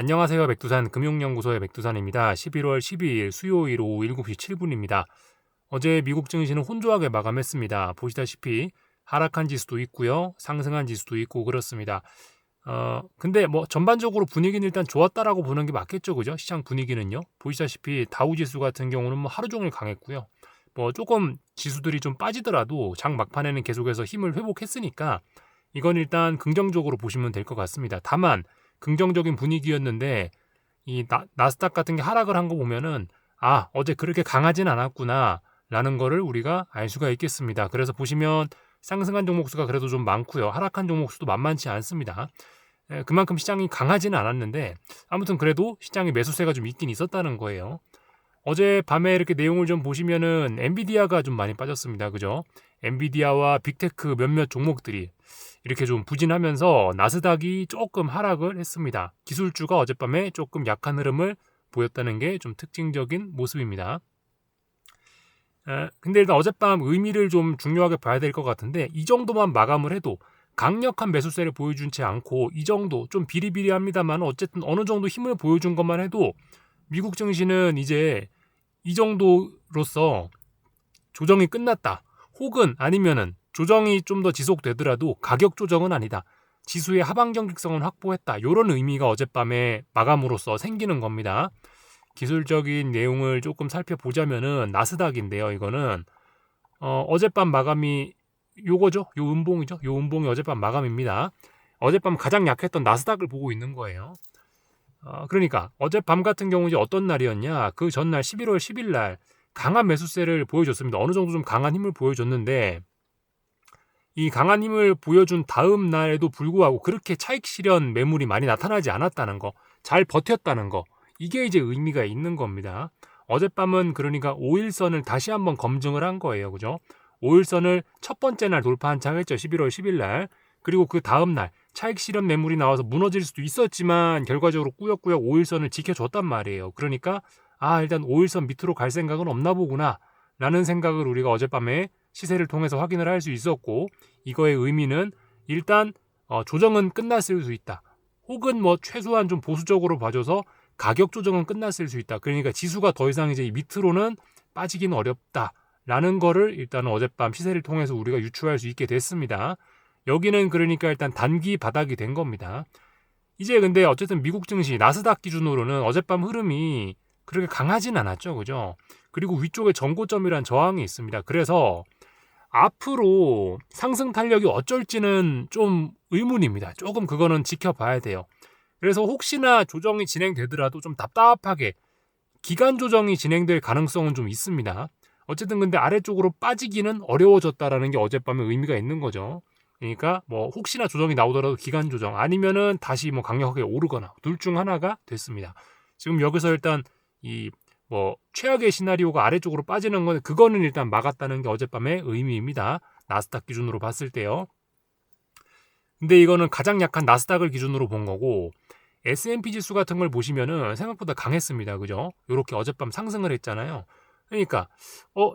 안녕하세요. 백두산 금융연구소의 백두산입니다. 11월 12일 수요일 오후 7시 7분입니다. 어제 미국 증시는 혼조하게 마감했습니다. 보시다시피 하락한 지수도 있고요. 상승한 지수도 있고 그렇습니다. 근데 뭐 전반적으로 분위기는 일단 좋았다라고 보는 게 맞겠죠. 그죠? 시장 분위기는요. 보시다시피 다우 지수 같은 경우는 뭐 하루 종일 강했고요. 뭐 조금 지수들이 좀 빠지더라도 장 막판에는 계속해서 힘을 회복했으니까 이건 일단 긍정적으로 보시면 될 것 같습니다. 다만 긍정적인 분위기였는데 이 나스닥 같은 게 하락을 한 거 보면은 어제 그렇게 강하진 않았구나 라는 거를 우리가 알 수가 있겠습니다. 그래서 보시면 상승한 종목 수가 그래도 좀 많고요. 하락한 종목 수도 만만치 않습니다. 그만큼 시장이 강하지는 않았는데 아무튼 그래도 시장에 매수세가 좀 있긴 있었다는 거예요. 어제 밤에 이렇게 내용을 좀 보시면은 엔비디아가 좀 많이 빠졌습니다. 그죠? 엔비디아와 빅테크 몇몇 종목들이 이렇게 좀 부진하면서 나스닥이 조금 하락을 했습니다. 기술주가 어젯밤에 조금 약한 흐름을 보였다는 게 좀 특징적인 모습입니다. 근데 일단 어젯밤 의미를 좀 중요하게 봐야 될 것 같은데 이 정도만 마감을 해도 강력한 매수세를 보여주지 않고 이 정도 좀 비리비리합니다만 어쨌든 어느 정도 힘을 보여준 것만 해도 미국 증시는 이제 이 정도로서 조정이 끝났다. 혹은 아니면은 조정이 좀 더 지속되더라도 가격 조정은 아니다. 지수의 하방 정직성은 확보했다. 이런 의미가 어젯밤에 마감으로써 생기는 겁니다. 기술적인 내용을 조금 살펴보자면은 나스닥인데요. 이거는 어젯밤 마감이 요거죠. 요 음봉이죠. 요 음봉이 어젯밤 마감입니다. 어젯밤 가장 약했던 나스닥을 보고 있는 거예요. 그러니까 어젯밤 같은 경우 이제 어떤 날이었냐? 그 전날 11월 10일 날 강한 매수세를 보여줬습니다. 어느 정도 좀 강한 힘을 보여줬는데 이 강한 힘을 보여준 다음 날에도 불구하고 그렇게 차익 실현 매물이 많이 나타나지 않았다는 거, 잘 버텼다는 거, 이게 이제 의미가 있는 겁니다. 어젯밤은 그러니까 5일선을 다시 한번 검증을 한 거예요. 그죠? 5일선을 첫 번째 날 돌파한 차 했죠. 11월 10일 날. 그리고 그 다음 날 차익 실현 매물이 나와서 무너질 수도 있었지만 결과적으로 꾸역꾸역 5일선을 지켜줬단 말이에요. 그러니까 일단 5일선 밑으로 갈 생각은 없나 보구나 라는 생각을 우리가 어젯밤에 시세를 통해서 확인을 할 수 있었고 이거의 의미는 일단 조정은 끝났을 수 있다. 혹은 뭐 최소한 좀 보수적으로 봐줘서 가격 조정은 끝났을 수 있다. 그러니까 지수가 더 이상 이제 밑으로는 빠지기는 어렵다라는 거를 일단 어젯밤 시세를 통해서 우리가 유추할 수 있게 됐습니다. 여기는 그러니까 일단 단기 바닥이 된 겁니다. 이제 근데 어쨌든 미국 증시 나스닥 기준으로는 어젯밤 흐름이 그렇게 강하진 않았죠. 그죠? 그리고 위쪽에 전고점이란 저항이 있습니다. 그래서 앞으로 상승 탄력이 어쩔지는 좀 의문입니다. 조금 그거는 지켜봐야 돼요. 그래서 혹시나 조정이 진행되더라도 좀 답답하게 기간 조정이 진행될 가능성은 좀 있습니다. 어쨌든 근데 아래쪽으로 빠지기는 어려워졌다라는 게 어젯밤에 의미가 있는 거죠. 그러니까 뭐 혹시나 조정이 나오더라도 기간 조정 아니면은 다시 뭐 강력하게 오르거나 둘 중 하나가 됐습니다. 지금 여기서 일단 이 뭐 최악의 시나리오가 아래쪽으로 빠지는 건 그거는 일단 막았다는 게 어젯밤의 의미입니다. 나스닥 기준으로 봤을 때요. 근데 이거는 가장 약한 나스닥을 기준으로 본 거고 S&P 지수 같은 걸 보시면은 생각보다 강했습니다. 그죠? 이렇게 어젯밤 상승을 했잖아요. 그러니까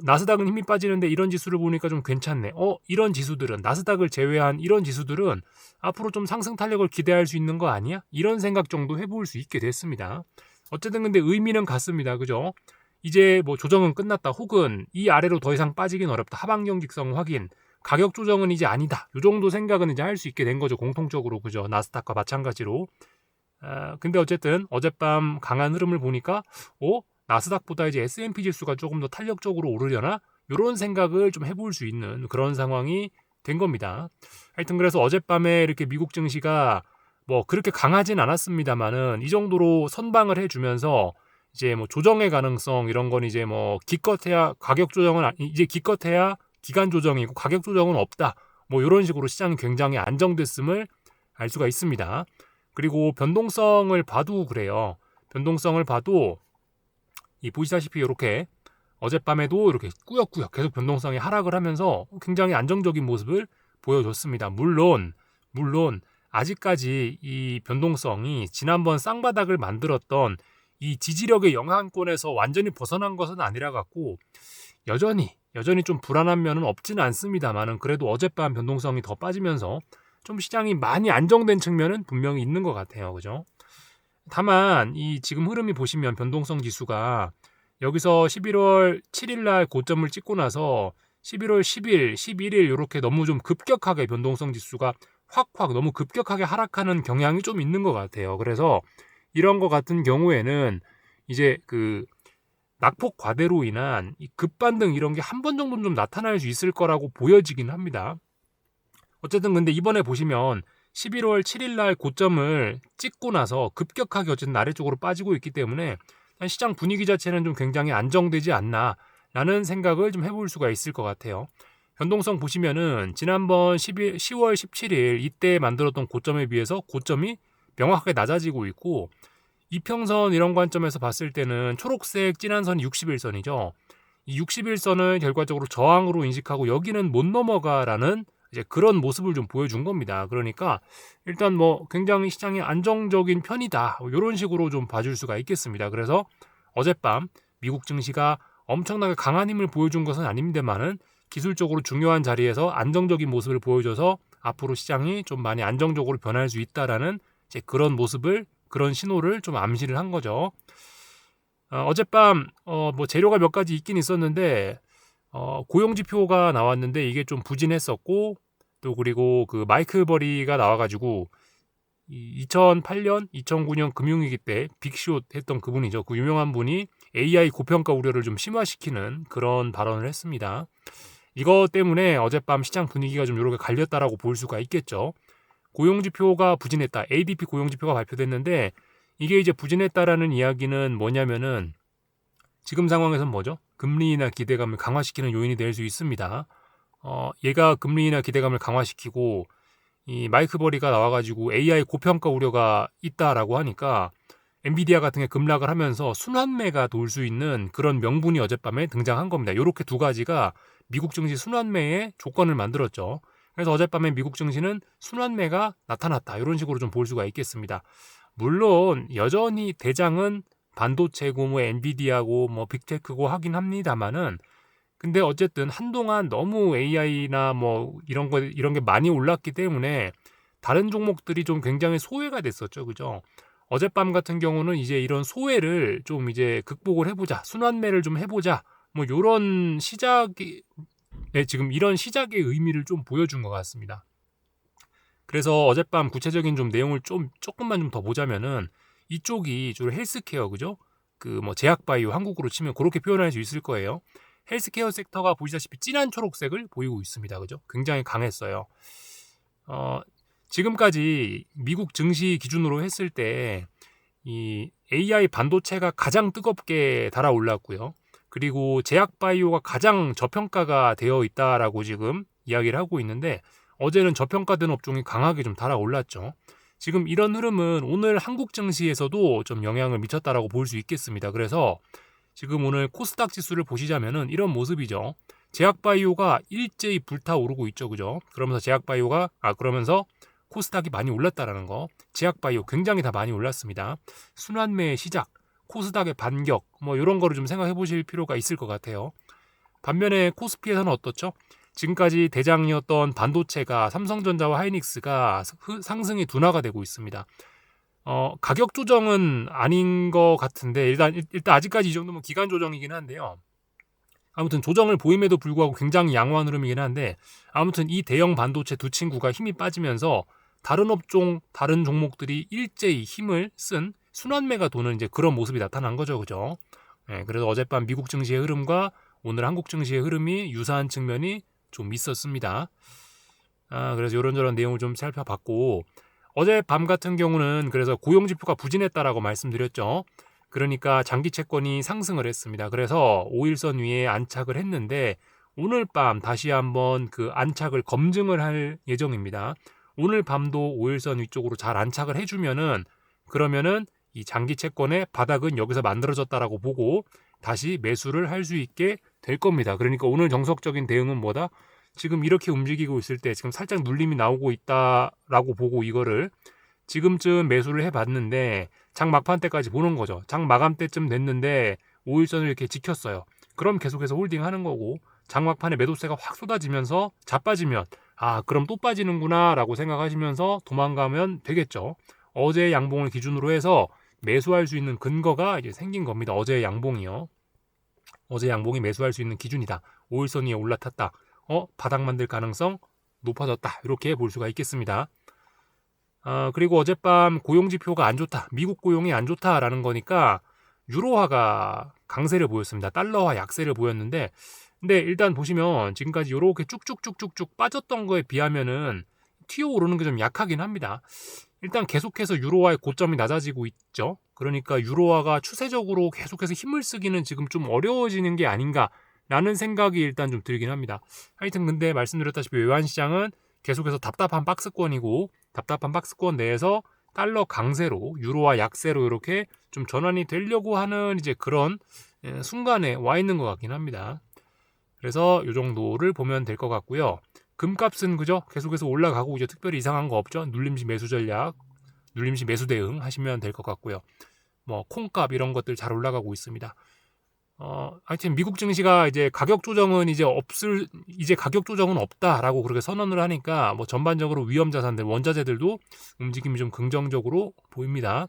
나스닥은 힘이 빠지는데 이런 지수를 보니까 좀 괜찮네. 이런 지수들은 나스닥을 제외한 이런 지수들은 앞으로 좀 상승 탄력을 기대할 수 있는 거 아니야? 이런 생각 정도 해볼 수 있게 됐습니다. 어쨌든 근데 의미는 같습니다. 그죠? 이제 뭐 조정은 끝났다. 혹은 이 아래로 더 이상 빠지긴 어렵다. 하방 경직성 확인. 가격 조정은 이제 아니다. 이 정도 생각은 이제 할 수 있게 된 거죠. 공통적으로. 그죠? 나스닥과 마찬가지로. 근데 어쨌든 어젯밤 강한 흐름을 보니까 나스닥보다 이제 S&P 지수가 조금 더 탄력적으로 오르려나? 이런 생각을 좀 해볼 수 있는 그런 상황이 된 겁니다. 하여튼 그래서 어젯밤에 이렇게 미국 증시가 뭐 그렇게 강하진 않았습니다만은 이 정도로 선방을 해주면서 이제 뭐 조정의 가능성 이런 건 이제 뭐 기껏해야 가격 조정은 이제 기껏해야 기간 조정이고 가격 조정은 없다. 뭐 이런 식으로 시장이 굉장히 안정됐음을 알 수가 있습니다. 그리고 변동성을 봐도 그래요. 변동성을 봐도 보시다시피 이렇게 어젯밤에도 이렇게 꾸역꾸역 계속 변동성이 하락을 하면서 굉장히 안정적인 모습을 보여줬습니다. 물론 아직까지 이 변동성이 지난번 쌍바닥을 만들었던 이 지지력의 영향권에서 완전히 벗어난 것은 아니라 갖고 여전히 좀 불안한 면은 없지는 않습니다만은 그래도 어젯밤 변동성이 더 빠지면서 좀 시장이 많이 안정된 측면은 분명히 있는 것 같아요. 그죠? 다만 이 지금 흐름이 보시면 변동성 지수가 여기서 11월 7일 날 고점을 찍고 나서 11월 10일, 11일 이렇게 너무 좀 급격하게 변동성 지수가 확 너무 급격하게 하락하는 경향이 좀 있는 것 같아요. 그래서 이런 것 같은 경우에는 이제 그 낙폭 과대로 인한 이 급반등 이런 게 한 번 정도는 좀 나타날 수 있을 거라고 보여지긴 합니다. 어쨌든 근데 이번에 보시면 11월 7일 날 고점을 찍고 나서 급격하게 어쨌든 아래쪽으로 빠지고 있기 때문에 시장 분위기 자체는 좀 굉장히 안정되지 않나라는 생각을 좀 해볼 수가 있을 것 같아요. 변동성 보시면은 지난번 10월 17일 이때 만들었던 고점에 비해서 고점이 명확하게 낮아지고 있고 이평선 이런 관점에서 봤을 때는 초록색 진한 선이 60일선이죠. 이 60일선을 결과적으로 저항으로 인식하고 여기는 못 넘어가라는 이제 그런 모습을 좀 보여준 겁니다. 그러니까 일단 뭐 굉장히 시장이 안정적인 편이다. 이런 식으로 좀 봐줄 수가 있겠습니다. 그래서 어젯밤 미국 증시가 엄청나게 강한 힘을 보여준 것은 아닙니다만은 기술적으로 중요한 자리에서 안정적인 모습을 보여줘서 앞으로 시장이 좀 많이 안정적으로 변할 수 있다라는 이제 그런 모습을 그런 신호를 좀 암시를 한 거죠. 어젯밤 뭐 재료가 몇 가지 있긴 있었는데 고용지표가 나왔는데 이게 좀 부진했었고 또 그리고 그 마이클 버리가 나와가지고 2008년, 2009년 금융위기 때 빅숏 했던 그분이죠. 그 유명한 분이 AI 고평가 우려를 좀 심화시키는 그런 발언을 했습니다. 이것 때문에 어젯밤 시장 분위기가 좀 이렇게 갈렸다라고 볼 수가 있겠죠. 고용지표가 부진했다. ADP 고용지표가 발표됐는데 이게 이제 부진했다라는 이야기는 뭐냐면은 지금 상황에서는 뭐죠? 금리나 기대감을 강화시키는 요인이 될 수 있습니다. 얘가 금리나 기대감을 강화시키고 이 마이크 버리가 나와가지고 AI 고평가 우려가 있다라고 하니까 엔비디아 같은 게 급락을 하면서 순환매가 돌 수 있는 그런 명분이 어젯밤에 등장한 겁니다. 이렇게 두 가지가 미국 증시 순환매의 조건을 만들었죠. 그래서 어젯밤에 미국 증시는 순환매가 나타났다. 이런 식으로 좀 볼 수가 있겠습니다. 물론 여전히 대장은 반도체고 뭐 엔비디아고 뭐 빅테크고 하긴 합니다만은 근데 어쨌든 한동안 너무 AI나 뭐 이런 게 많이 올랐기 때문에 다른 종목들이 좀 굉장히 소외가 됐었죠. 그죠? 어젯밤 같은 경우는 이제 이런 소외를 좀 이제 극복을 해보자. 순환매를 좀 해보자. 뭐 요런 시작이 지금 이런 시작의 의미를 좀 보여준 것 같습니다. 그래서 어젯밤 구체적인 좀 내용을 조금만 좀 더 보자면은 이쪽이 주로 헬스케어 그죠? 그 뭐 제약바이오 한국으로 치면 그렇게 표현할 수 있을 거예요. 헬스케어 섹터가 보시다시피 진한 초록색을 보이고 있습니다. 그죠? 굉장히 강했어요. 지금까지 미국 증시 기준으로 했을 때 이 AI 반도체가 가장 뜨겁게 달아올랐고요. 그리고 제약바이오가 가장 저평가가 되어 있다라고 지금 이야기를 하고 있는데 어제는 저평가된 업종이 강하게 좀 달아올랐죠. 지금 이런 흐름은 오늘 한국 증시에서도 좀 영향을 미쳤다라고 볼 수 있겠습니다. 그래서 지금 오늘 코스닥 지수를 보시자면은 이런 모습이죠. 제약바이오가 일제히 불타오르고 있죠. 그죠? 그러면서 코스닥이 많이 올랐다라는 거. 제약바이오 굉장히 다 많이 올랐습니다. 순환매의 시작, 코스닥의 반격 뭐 이런 거를 좀 생각해 보실 필요가 있을 것 같아요. 반면에 코스피에서는 어떻죠? 지금까지 대장이었던 반도체가 삼성전자와 하이닉스가 상승이 둔화가 되고 있습니다. 가격 조정은 아닌 것 같은데 일단 아직까지 이 정도면 기간 조정이긴 한데요. 아무튼 조정을 보임에도 불구하고 굉장히 양호한 흐름이긴 한데 아무튼 이 대형 반도체 두 친구가 힘이 빠지면서 다른 업종, 다른 종목들이 일제히 힘을 쓴 순환매가 도는 이제 그런 모습이 나타난 거죠. 그죠? 네, 그래서 어젯밤 미국 증시의 흐름과 오늘 한국 증시의 흐름이 유사한 측면이 좀 있었습니다. 그래서 이런저런 내용을 좀 살펴봤고 어젯밤 같은 경우는 그래서 고용지표가 부진했다라고 말씀드렸죠. 그러니까 장기 채권이 상승을 했습니다. 그래서 5일선 위에 안착을 했는데 오늘 밤 다시 한번 그 안착을 검증을 할 예정입니다. 오늘 밤도 5일선 위쪽으로 잘 안착을 해주면은 그러면은 이 장기 채권의 바닥은 여기서 만들어졌다라고 보고 다시 매수를 할 수 있게 될 겁니다. 그러니까 오늘 정석적인 대응은 뭐다? 지금 이렇게 움직이고 있을 때 지금 살짝 눌림이 나오고 있다라고 보고 이거를 지금쯤 매수를 해봤는데 장 막판 때까지 보는 거죠. 장 마감 때쯤 됐는데 5일선을 이렇게 지켰어요. 그럼 계속해서 홀딩하는 거고 장 막판에 매도세가 확 쏟아지면서 자빠지면 그럼 또 빠지는구나 라고 생각하시면서 도망가면 되겠죠. 어제 양봉을 기준으로 해서 매수할 수 있는 근거가 이제 생긴 겁니다. 어제 양봉이요. 어제 양봉이 매수할 수 있는 기준이다. 5일선 위에 올라탔다. 바닥 만들 가능성 높아졌다. 이렇게 볼 수가 있겠습니다. 그리고 어젯밤 고용지표가 안 좋다. 미국 고용이 안 좋다라는 거니까 유로화가 강세를 보였습니다. 달러화 약세를 보였는데 근데 일단 보시면 지금까지 이렇게 쭉쭉쭉쭉쭉 빠졌던 거에 비하면은 튀어 오르는 게 좀 약하긴 합니다. 일단 계속해서 유로화의 고점이 낮아지고 있죠. 그러니까 유로화가 추세적으로 계속해서 힘을 쓰기는 지금 좀 어려워지는 게 아닌가라는 생각이 일단 좀 들긴 합니다. 하여튼 근데 말씀드렸다시피 외환시장은 계속해서 답답한 박스권이고 답답한 박스권 내에서 달러 강세로 유로화 약세로 이렇게 좀 전환이 되려고 하는 이제 그런 순간에 와 있는 것 같긴 합니다. 그래서 이 정도를 보면 될 것 같고요. 금값은 그죠? 계속해서 올라가고 이제 특별히 이상한 거 없죠. 눌림시 매수 전략, 눌림시 매수 대응 하시면 될 것 같고요. 뭐 콩값 이런 것들 잘 올라가고 있습니다. 하여튼 미국 증시가 이제 가격 조정은 이제 가격 조정은 없다라고 그렇게 선언을 하니까 뭐 전반적으로 위험 자산들, 원자재들도 움직임이 좀 긍정적으로 보입니다.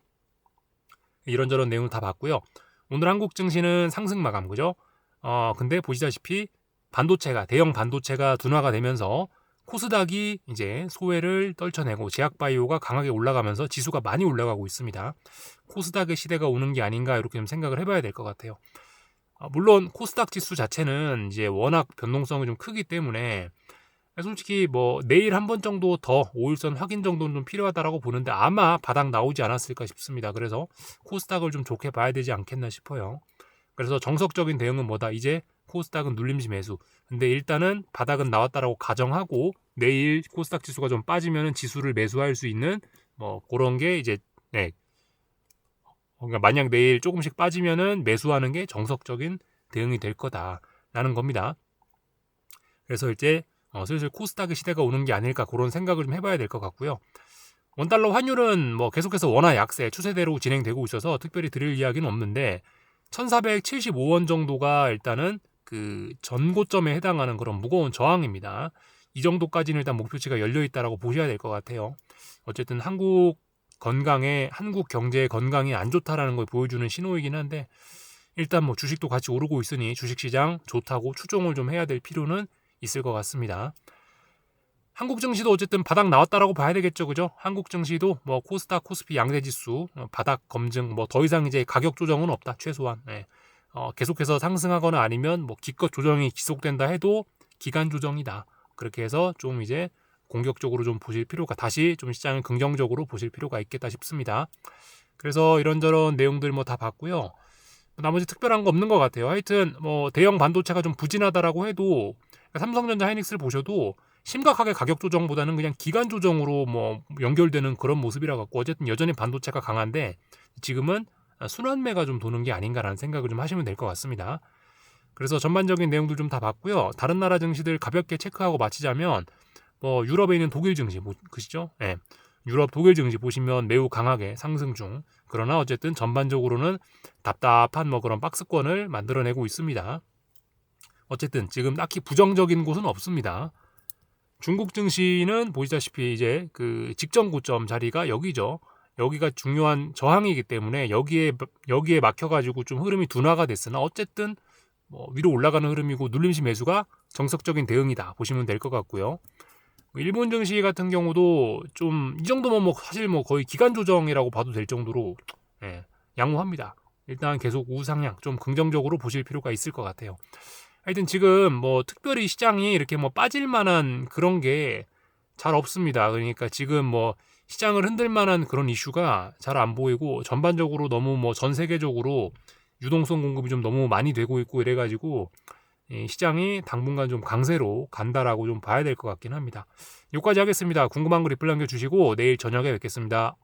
이런저런 내용을 다 봤고요. 오늘 한국 증시는 상승 마감 그죠? 근데 보시다시피 대형 반도체가 둔화가 되면서 코스닥이 이제 소외를 떨쳐내고 제약바이오가 강하게 올라가면서 지수가 많이 올라가고 있습니다. 코스닥의 시대가 오는 게 아닌가 이렇게 좀 생각을 해봐야 될 것 같아요. 물론 코스닥 지수 자체는 이제 워낙 변동성이 좀 크기 때문에 솔직히 뭐 내일 한 번 정도 더 5일선 확인 정도는 좀 필요하다라고 보는데 아마 바닥 나오지 않았을까 싶습니다. 그래서 코스닥을 좀 좋게 봐야 되지 않겠나 싶어요. 그래서 정석적인 대응은 뭐다? 이제 코스닥은 눌림시 매수. 근데 일단은 바닥은 나왔다라고 가정하고 내일 코스닥 지수가 좀 빠지면은 지수를 매수할 수 있는 뭐 그런 게 이제 그러니까 만약 내일 조금씩 빠지면은 매수하는 게 정석적인 대응이 될 거다라는 겁니다. 그래서 이제 슬슬 코스닥의 시대가 오는 게 아닐까 그런 생각을 좀 해봐야 될 것 같고요. 원달러 환율은 뭐 계속해서 원화 약세 추세대로 진행되고 있어서 특별히 드릴 이야기는 없는데 1475원 정도가 일단은 그 전고점에 해당하는 그런 무거운 저항입니다. 이 정도까지는 일단 목표치가 열려 있다라고 보셔야 될 것 같아요. 어쨌든 한국 경제의 건강이 안 좋다라는 걸 보여주는 신호이긴 한데 일단 뭐 주식도 같이 오르고 있으니 주식시장 좋다고 추종을 좀 해야 될 필요는 있을 것 같습니다. 한국 증시도 어쨌든 바닥 나왔다라고 봐야 되겠죠, 그죠? 한국 증시도 뭐 코스닥, 코스피 양대지수 바닥 검증 뭐 더 이상 이제 가격 조정은 없다 최소한. 계속해서 상승하거나 아니면 뭐 기껏 조정이 지속된다 해도 기간 조정이다. 그렇게 해서 좀 이제 공격적으로 좀 보실 필요가 다시 좀 시장을 긍정적으로 보실 필요가 있겠다 싶습니다. 그래서 이런저런 내용들 뭐 다 봤고요. 나머지 특별한 거 없는 것 같아요. 하여튼 뭐 대형 반도체가 좀 부진하다라고 해도 삼성전자 하이닉스를 보셔도 심각하게 가격 조정보다는 그냥 기간 조정으로 뭐 연결되는 그런 모습이라 갖고 어쨌든 여전히 반도체가 강한데 지금은 순환매가 좀 도는 게 아닌가라는 생각을 좀 하시면 될 것 같습니다. 그래서 전반적인 내용들 좀 다 봤고요. 다른 나라 증시들 가볍게 체크하고 마치자면 뭐 유럽에 있는 독일 증시 그시죠? 유럽 독일 증시 보시면 매우 강하게 상승 중. 그러나 어쨌든 전반적으로는 답답한 뭐 그런 박스권을 만들어내고 있습니다. 어쨌든 지금 딱히 부정적인 곳은 없습니다. 중국 증시는 보시다시피 이제 그 직전 고점 자리가 여기죠. 여기가 중요한 저항이기 때문에 여기에 막혀가지고 좀 흐름이 둔화가 됐으나 어쨌든 뭐 위로 올라가는 흐름이고 눌림시 매수가 정석적인 대응이다 보시면 될 것 같고요. 일본 증시 같은 경우도 좀 이 정도면 뭐 사실 뭐 거의 기간 조정이라고 봐도 될 정도로 양호합니다. 일단 계속 우상향 좀 긍정적으로 보실 필요가 있을 것 같아요. 하여튼 지금 뭐 특별히 시장이 이렇게 뭐 빠질 만한 그런 게 잘 없습니다. 그러니까 지금 뭐 시장을 흔들 만한 그런 이슈가 잘 안 보이고 전반적으로 너무 뭐 전 세계적으로 유동성 공급이 좀 너무 많이 되고 있고 이래가지고 시장이 당분간 좀 강세로 간다라고 좀 봐야 될 것 같긴 합니다. 여기까지 하겠습니다. 궁금한 거 리플 남겨주시고 내일 저녁에 뵙겠습니다.